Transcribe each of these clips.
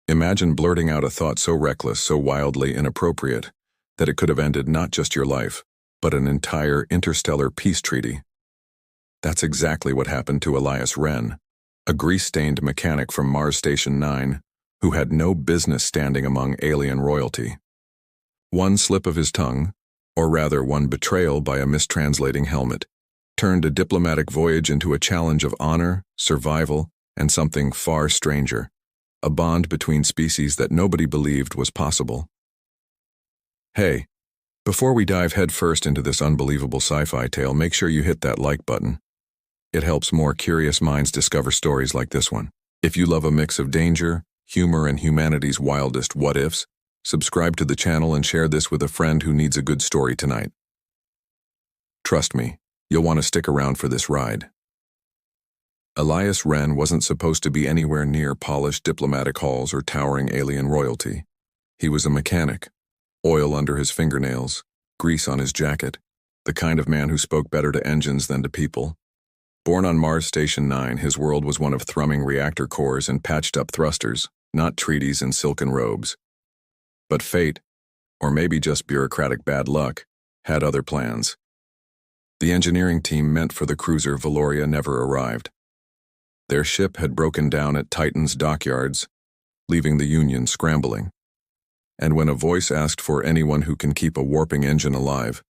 Imagine blurting out a thought so reckless, so wildly inappropriate, that it could have ended not just your life, but an entire interstellar peace treaty. That's exactly what happened to Elias Wren, a grease-stained mechanic from Mars Station 9 who had no business standing among alien royalty. One slip of his tongue, or rather one betrayal by a mistranslating helmet, turned a diplomatic voyage into a challenge of honor, survival, and something far stranger, a bond between species that nobody believed was possible. Hey, before we dive headfirst into this unbelievable sci-fi tale, make sure you hit that like button. It helps more curious minds discover stories like this one. If you love a mix of danger, humor, and humanity's wildest what-ifs, subscribe to the channel and share this with a friend who needs a good story tonight. Trust me, you'll want to stick around for this ride. Elias Wren wasn't supposed to be anywhere near polished diplomatic halls or towering alien royalty. He was a mechanic, oil under his fingernails, grease on his jacket, the kind of man who spoke better to engines than to people. Born on Mars Station 9, his world was one of thrumming reactor cores and patched-up thrusters, not treaties and silken robes. But fate, or maybe just bureaucratic bad luck, had other plans. The engineering team meant for the cruiser Valoria never arrived. Their ship had broken down at Titan's dockyards, leaving the Union scrambling. And when a voice asked for anyone who can keep a warping engine alive,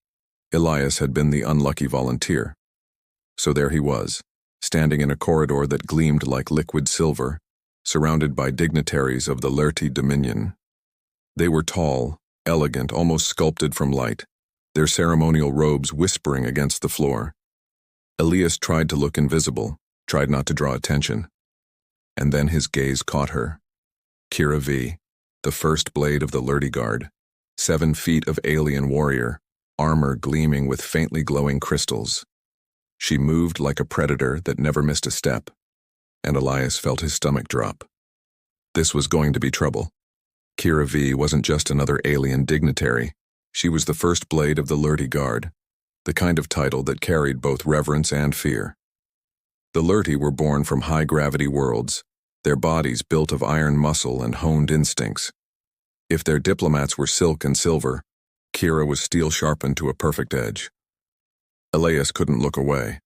Elias had been the unlucky volunteer. So there he was, standing in a corridor that gleamed like liquid silver, surrounded by dignitaries of the Lurti Dominion. They were tall, elegant, almost sculpted from light, their ceremonial robes whispering against the floor. Elias tried to look invisible, tried not to draw attention. And then his gaze caught her. Kira V, the first blade of the Lurti Guard, 7 feet of alien warrior, armor gleaming with faintly glowing crystals. She moved like a predator that never missed a step, and Elias felt his stomach drop. This was going to be trouble. Kira V wasn't just another alien dignitary. She was the first blade of the Lurti Guard, the kind of title that carried both reverence and fear. The Lurti were born from high-gravity worlds, their bodies built of iron muscle and honed instincts. If their diplomats were silk and silver, Kira was steel sharpened to a perfect edge. Elias couldn't look away.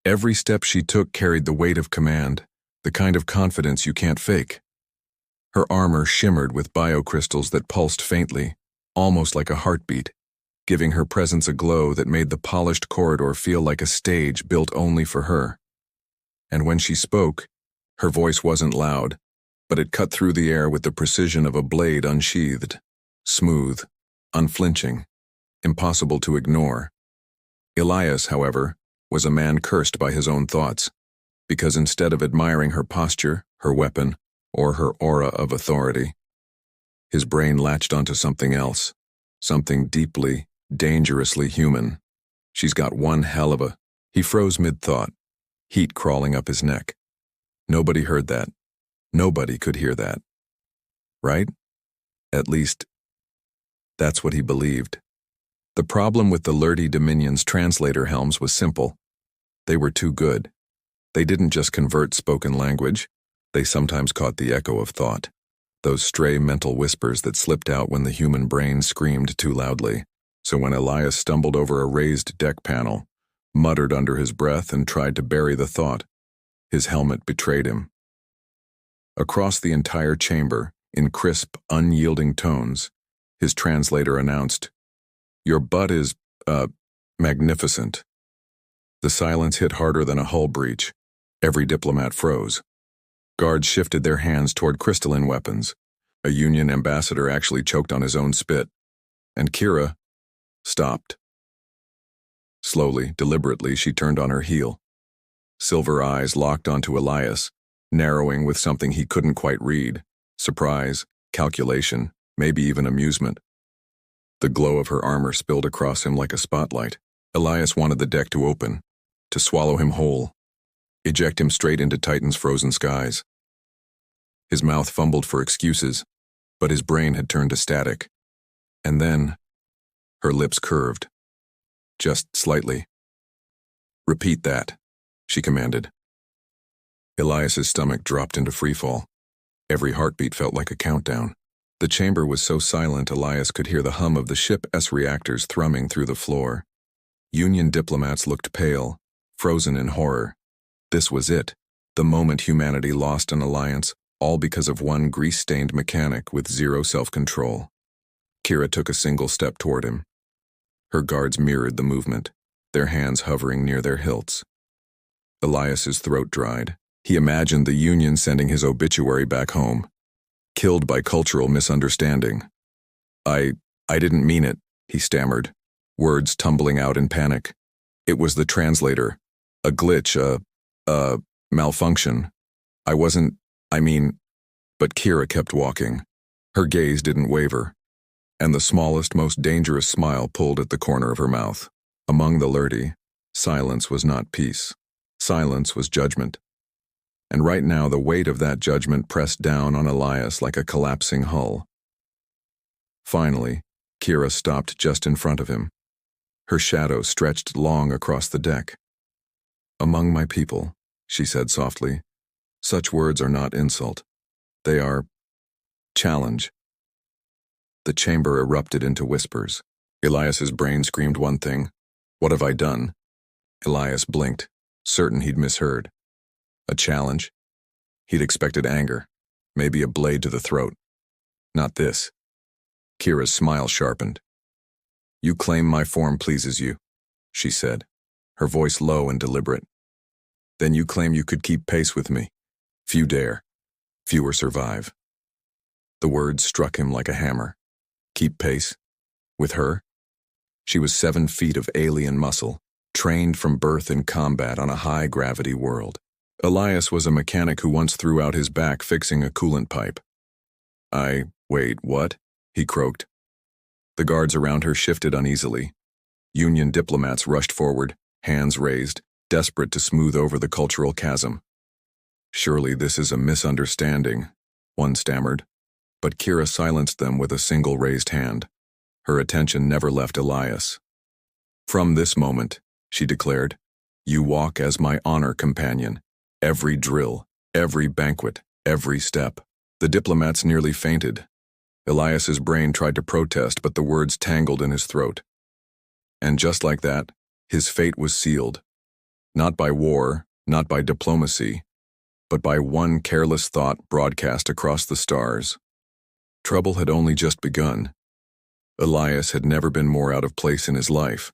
Every step she took carried the weight of command, the kind of confidence you can't fake. Her armor shimmered with biocrystals that pulsed faintly, almost like a heartbeat, giving her presence a glow that made the polished corridor feel like a stage built only for her. And when she spoke, her voice wasn't loud, but it cut through the air with the precision of a blade unsheathed, smooth, unflinching, impossible to ignore. Elias, however, was a man cursed by his own thoughts, because instead of admiring her posture, her weapon, or her aura of authority, his brain latched onto something else, something deeply, dangerously human. She's got one hell of a... He froze mid-thought, heat crawling up his neck. Nobody heard that. Nobody could hear that. Right? At least, that's what he believed. The problem with the Lurti Dominion's translator helms was simple. They were too good. They didn't just convert spoken language, they sometimes caught the echo of thought, those stray mental whispers that slipped out when the human brain screamed too loudly. So when Elias stumbled over a raised deck panel, muttered under his breath and tried to bury the thought, his helmet betrayed him. Across the entire chamber, in crisp, unyielding tones, his translator announced, "Your butt is, magnificent." The silence hit harder than a hull breach. Every diplomat froze. Guards shifted their hands toward crystalline weapons. A Union ambassador actually choked on his own spit. And Kira stopped. Slowly, deliberately, she turned on her heel. Silver eyes locked onto Elias, narrowing with something he couldn't quite read. Surprise, calculation, maybe even amusement. The glow of her armor spilled across him like a spotlight. Elias wanted the deck to open, to swallow him whole, eject him straight into Titan's frozen skies. His mouth fumbled for excuses, but his brain had turned to static. And then, her lips curved. Just slightly. "Repeat that," she commanded. Elias's stomach dropped into freefall. Every heartbeat felt like a countdown. The chamber was so silent Elias could hear the hum of the ship's reactors thrumming through the floor. Union diplomats looked pale, frozen in horror. This was it, the moment humanity lost an alliance, all because of one grease-stained mechanic with zero self-control. Kira took a single step toward him. Her guards mirrored the movement, their hands hovering near their hilts. Elias's throat dried. He imagined the Union sending his obituary back home. Killed by cultural misunderstanding. I didn't mean it, he stammered, words tumbling out in panic. It was the translator. A glitch, a malfunction. But Kira kept walking. Her gaze didn't waver, and the smallest, most dangerous smile pulled at the corner of her mouth. Among the Lurdy, silence was not peace. Silence was judgment. And right now the weight of that judgment pressed down on Elias like a collapsing hull. Finally, Kira stopped just in front of him. Her shadow stretched long across the deck. "Among my people," she said softly, "such words are not insult. They are challenge." The chamber erupted into whispers. Elias's brain screamed one thing. What have I done? Elias blinked, certain he'd misheard. A challenge? He'd expected anger, maybe a blade to the throat. Not this. Kira's smile sharpened. "You claim my form pleases you," she said, her voice low and deliberate. "Then you claim you could keep pace with me. Few dare. Fewer survive." The words struck him like a hammer. Keep pace? With her? She was 7 feet of alien muscle, trained from birth in combat on a high-gravity world. Elias was a mechanic who once threw out his back fixing a coolant pipe. Wait, what?" he croaked. The guards around her shifted uneasily. Union diplomats rushed forward, hands raised, desperate to smooth over the cultural chasm. "Surely this is a misunderstanding," one stammered, but Kira silenced them with a single raised hand. Her attention never left Elias. "From this moment," she declared, "you walk as my honor companion. Every drill, every banquet, every step." The diplomats nearly fainted. Elias's brain tried to protest, but the words tangled in his throat. And just like that, his fate was sealed. Not by war, not by diplomacy, but by one careless thought broadcast across the stars. Trouble had only just begun. Elias had never been more out of place in his life.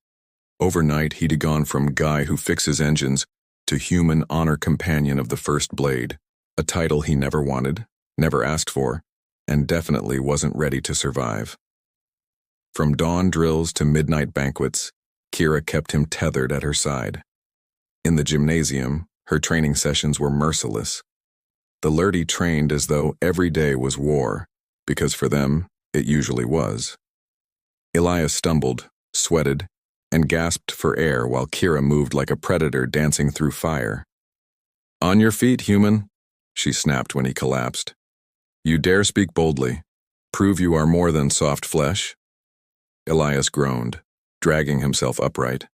Overnight, he'd gone from guy who fixes engines to human honor companion of the First Blade, a title he never wanted, never asked for, and definitely wasn't ready to survive. From dawn drills to midnight banquets, Kira kept him tethered at her side. In the gymnasium, her training sessions were merciless. The Lurdy trained as though every day was war, because for them, it usually was. Elias stumbled, sweated, and gasped for air while Kira moved like a predator dancing through fire. "On your feet, human," she snapped when he collapsed. "You dare speak boldly. Prove you are more than soft flesh." Elias groaned, dragging himself upright.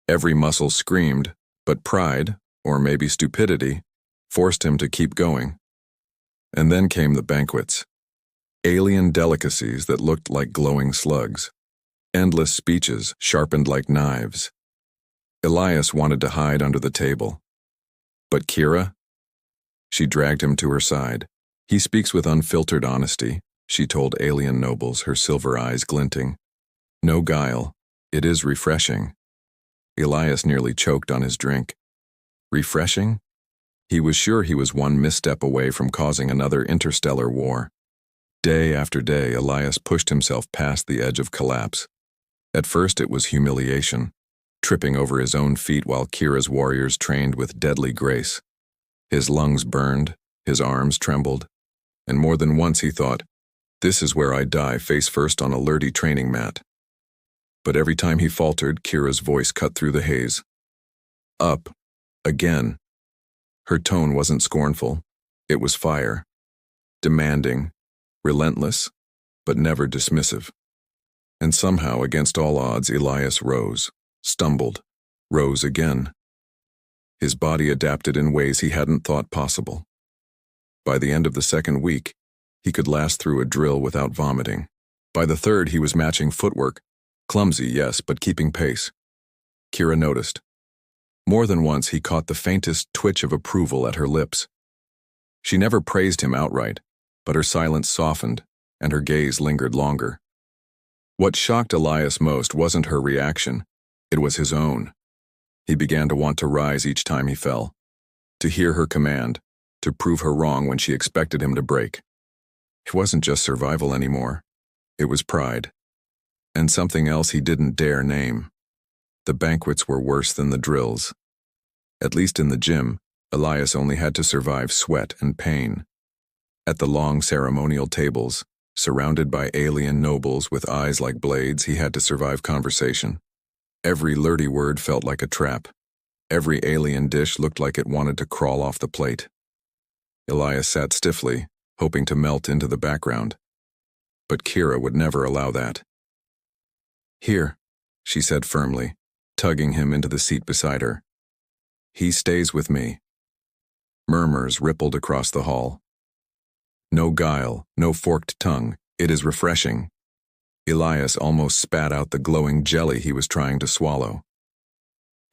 Every muscle screamed, but pride, or maybe stupidity, forced him to keep going. And then came the banquets. Alien delicacies that looked like glowing slugs. Endless speeches sharpened like knives. Elias wanted to hide under the table. But Kira? She dragged him to her side. "He speaks with unfiltered honesty," she told alien nobles, her silver eyes glinting. "No guile. It is refreshing." Elias nearly choked on his drink. Refreshing? He was sure he was one misstep away from causing another interstellar war. Day after day, Elias pushed himself past the edge of collapse. At first it was humiliation, tripping over his own feet while Kira's warriors trained with deadly grace. His lungs burned, his arms trembled, and more than once he thought, "This is where I die face first on a Lurdy training mat." But every time he faltered, Kira's voice cut through the haze. "Up. Again." Her tone wasn't scornful. It was fire. Demanding, relentless, but never dismissive. And somehow, against all odds, Elias rose, stumbled, rose again. His body adapted in ways he hadn't thought possible. By the end of the second week, he could last through a drill without vomiting. By the third, he was matching footwork. Clumsy, yes, but keeping pace. Kira noticed. More than once, he caught the faintest twitch of approval at her lips. She never praised him outright, but her silence softened, and her gaze lingered longer. What shocked Elias most wasn't her reaction, it was his own. He began to want to rise each time he fell, to hear her command, to prove her wrong when she expected him to break. It wasn't just survival anymore, it was pride. And something else he didn't dare name. The banquets were worse than the drills. At least in the gym, Elias only had to survive sweat and pain. At the long ceremonial tables, surrounded by alien nobles with eyes like blades, he had to survive conversation. Every lurdy word felt like a trap. Every alien dish looked like it wanted to crawl off the plate. Elias sat stiffly, hoping to melt into the background. But Kira would never allow that. "Here," she said firmly, tugging him into the seat beside her. "He stays with me." Murmurs rippled across the hall. No guile, no forked tongue. It is refreshing. Elias almost spat out the glowing jelly he was trying to swallow.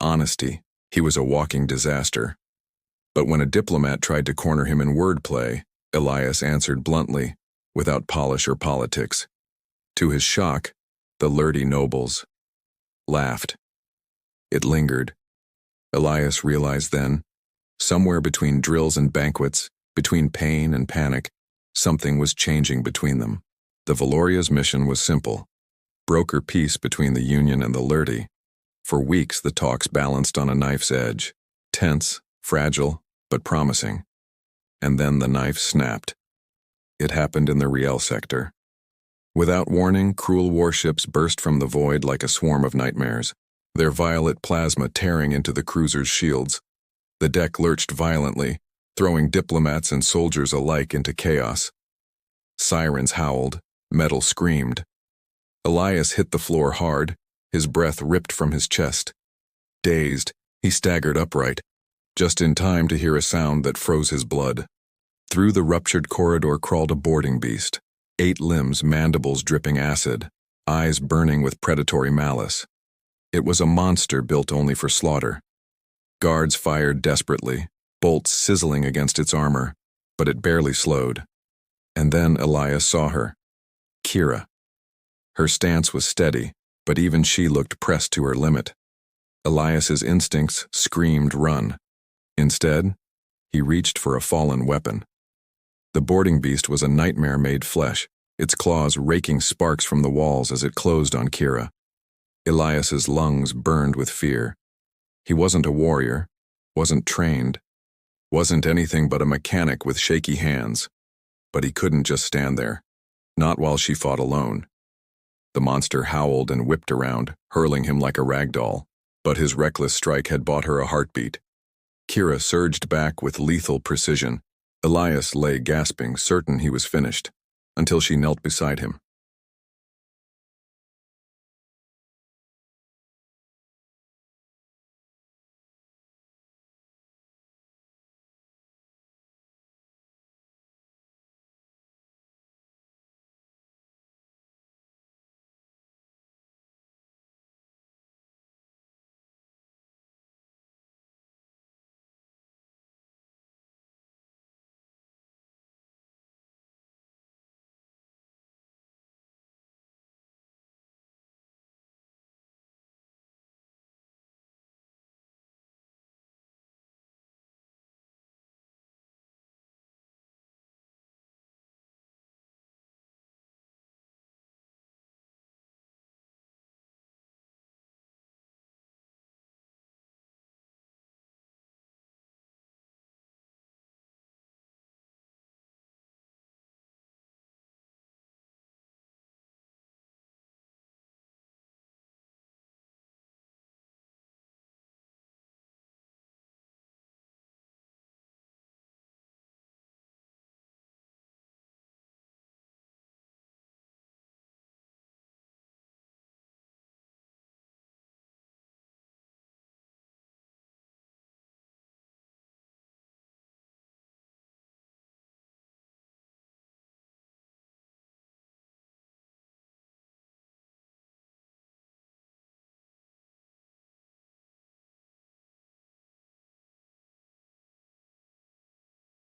Honesty. He was a walking disaster. But when a diplomat tried to corner him in wordplay, Elias answered bluntly, without polish or politics. To his shock, the lurdy nobles laughed. It lingered. Elias realized then, somewhere between drills and banquets, between pain and panic, something was changing between them. The Valoria's mission was simple: broker peace between the Union and the lurdy. For weeks the talks balanced on a knife's edge, tense, fragile, but promising. And then the knife snapped. It happened in the Riel sector. Without warning, cruel warships burst from the void like a swarm of nightmares, their violet plasma tearing into the cruiser's shields. The deck lurched violently, throwing diplomats and soldiers alike into chaos. Sirens howled, metal screamed. Elias hit the floor hard, his breath ripped from his chest. Dazed, he staggered upright, just in time to hear a sound that froze his blood. Through the ruptured corridor crawled a boarding beast, 8 limbs, mandibles dripping acid, eyes burning with predatory malice. It was a monster built only for slaughter. Guards fired desperately, bolts sizzling against its armor, but it barely slowed. And then Elias saw her. Kira. Her stance was steady, but even she looked pressed to her limit. Elias's instincts screamed run. Instead, he reached for a fallen weapon. The boarding beast was a nightmare made flesh, its claws raking sparks from the walls as it closed on Kira. Elias's lungs burned with fear. He wasn't a warrior, wasn't trained, wasn't anything but a mechanic with shaky hands. But he couldn't just stand there, not while she fought alone. The monster howled and whipped around, hurling him like a rag doll, but his reckless strike had bought her a heartbeat. Kira surged back with lethal precision. Elias lay gasping, certain he was finished, until she knelt beside him.